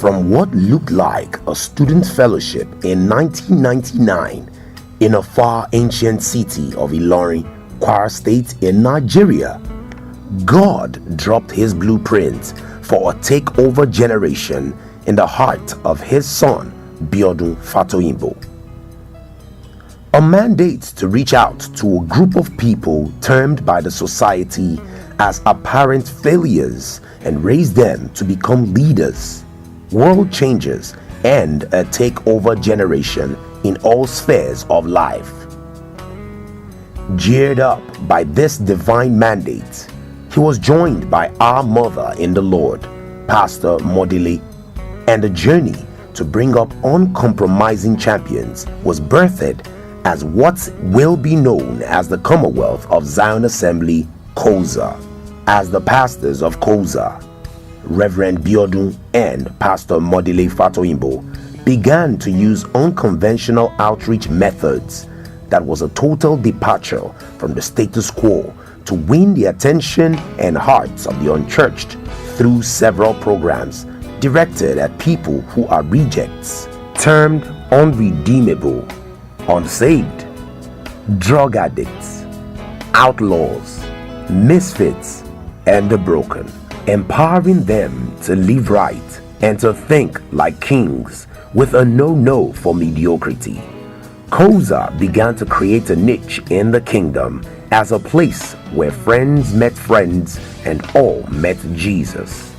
from what looked like a student fellowship in 1999 in a far ancient city of Ilorin, Kwara State in Nigeria, God dropped his blueprint for a takeover generation in the heart of his son, Biodun Fatoyinbo. A mandate to reach out to a group of people termed by the society as apparent failures and raise them to become leaders, world changers, and a takeover generation in all spheres of life. Geared up by this divine mandate, he was joined by our mother in the Lord, Pastor Modile, and the journey to bring up uncompromising champions was birthed as what will be known as the Commonwealth of Zion Assembly, COZA. As the pastors of COZA, Reverend Biodun and Pastor Modile Fatoyinbo, began to use unconventional outreach methods that was a total departure from the status quo to win the attention and hearts of the unchurched through several programs directed at people who are rejects, termed unredeemable, unsaved, drug addicts, outlaws, misfits, and the broken, empowering them to live right and to think like kings with a no for mediocrity. COZA began to create a niche in the kingdom as a place where friends met friends and all met Jesus.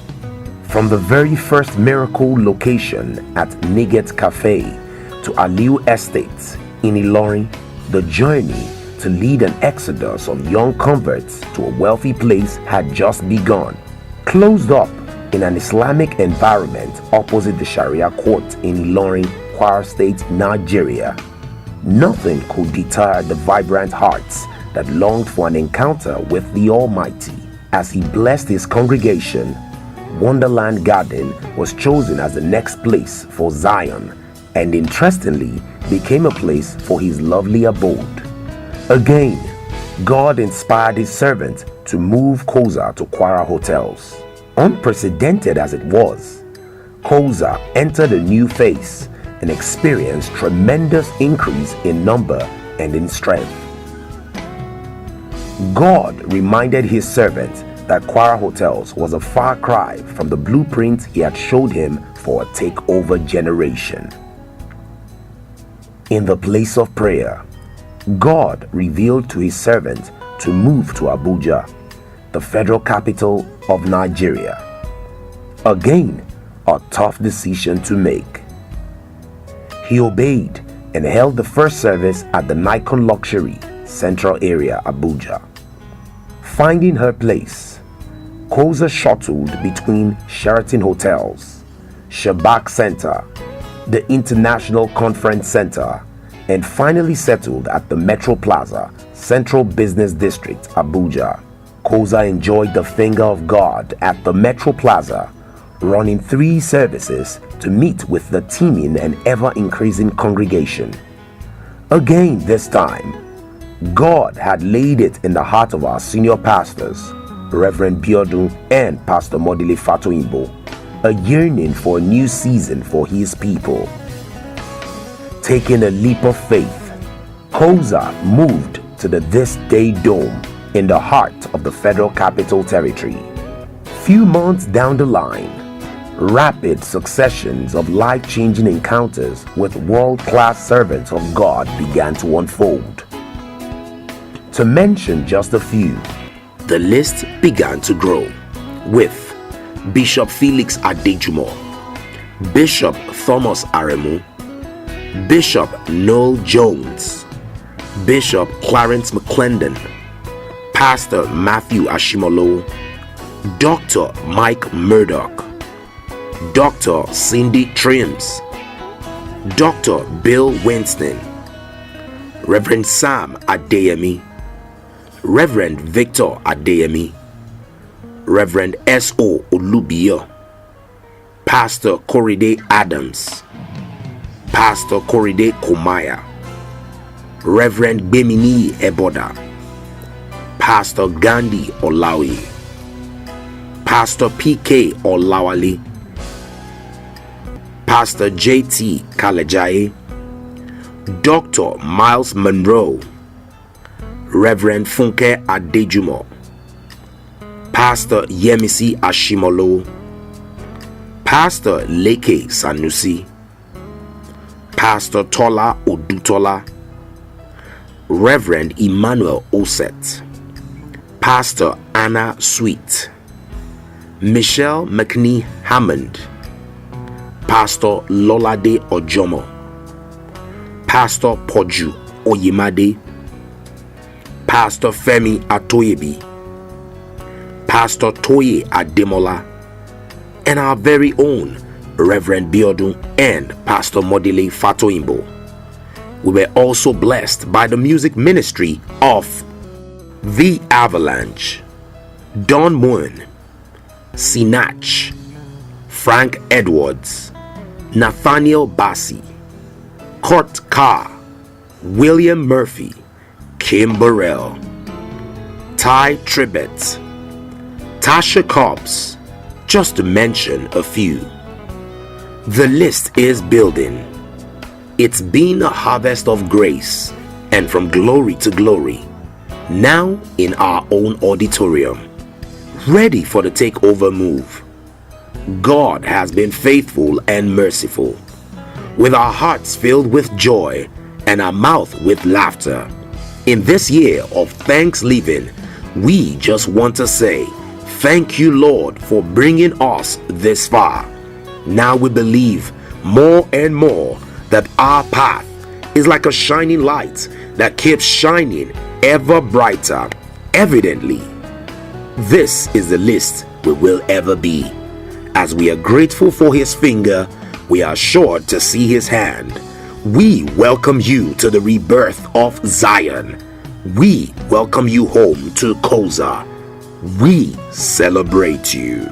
From the very first miracle location at Nugget Cafe to Aliu Estates in Ilorin, the journey to lead an exodus of young converts to a wealthy place had just begun. Closed up in an Islamic environment opposite the Sharia court in Ilorin, Kwara State, Nigeria, nothing could deter the vibrant hearts that longed for an encounter with the Almighty. As he blessed his congregation, Wonderland Garden was chosen as the next place for Zion, and interestingly became a place for his lovely abode. Again, God inspired his servant to move COZA to Kwara hotels. Unprecedented as it was, COZA entered a new phase and experienced tremendous increase in number and in strength. God reminded his servant that Kwara hotels was a far cry from the blueprint he had showed him for a takeover generation. In the place of prayer, God revealed to his servant to move to Abuja, the federal capital of Nigeria. Again, a tough decision to make. He obeyed and held the first service at the Nikon Luxury Central Area, Abuja. Finding her place, COZA shuttled between Sheraton Hotels, Shabak Center, the International Conference Center, and finally settled at the Metro Plaza, Central Business District, Abuja. COZA enjoyed the finger of God at the Metro Plaza, running 3 services to meet with the teeming and ever-increasing congregation. Again this time, God had laid it in the heart of our senior pastors, Reverend Biodun and Pastor Modile Fatoyinbo, a yearning for a new season for his people. Taking a leap of faith, COZA moved to the This Day Dome in the heart of the Federal Capital Territory. Few months down the line, rapid successions of life-changing encounters with world-class servants of God began to unfold. To mention just a few, the list began to grow with Bishop Felix Adejumo, Bishop Thomas Aremu, Bishop Noel Jones, Bishop Clarence McClendon, Pastor Matthew Ashimolo, Dr. Mike Murdoch, Dr. Cindy Trims, Dr. Bill Winston, Reverend Sam Adeyemi, Reverend Victor Adeyemi, Reverend S.O. Olubio, Pastor Koride Adams, Pastor Koride Komaya, Reverend Bemini Eboda, Pastor Gandhi Olawi, Pastor P.K. Olawale, Pastor J.T. Kalejaye, Dr. Miles Monroe, Reverend Funke Adejumo, Pastor Yemisi Ashimolo, Pastor Leke Sanusi, Pastor Tola Odutola, Reverend Emmanuel Oset, Pastor Anna Sweet, Michelle McNee Hammond, Pastor Lolade Ojomo, Pastor Poju Oyemade, Pastor Femi Atoyebi, Pastor Toye Ademola, and our very own Reverend Biodun and Pastor Biodun Fatoyinbo. We were also blessed by the music ministry of The Avalanche, Don Moon, Sinach, Frank Edwards, Nathaniel Bassi, Kurt Carr, William Murphy, Kim Burrell, Ty Tribbett, Tasha Cobbs, just to mention a few. The list is building. It's been a harvest of grace and from glory to glory, now in our own auditorium, ready for the takeover move. God has been faithful and merciful, with our hearts filled with joy and our mouth with laughter. In this year of Thanksgiving, we just want to say, thank you, Lord, for bringing us this far. Now we believe more and more that our path is like a shining light that keeps shining ever brighter. Evidently, this is the least we will ever be. As we are grateful for his finger, we are sure to see his hand. We welcome you to the rebirth of Zion. We welcome you home to COZA. We celebrate you.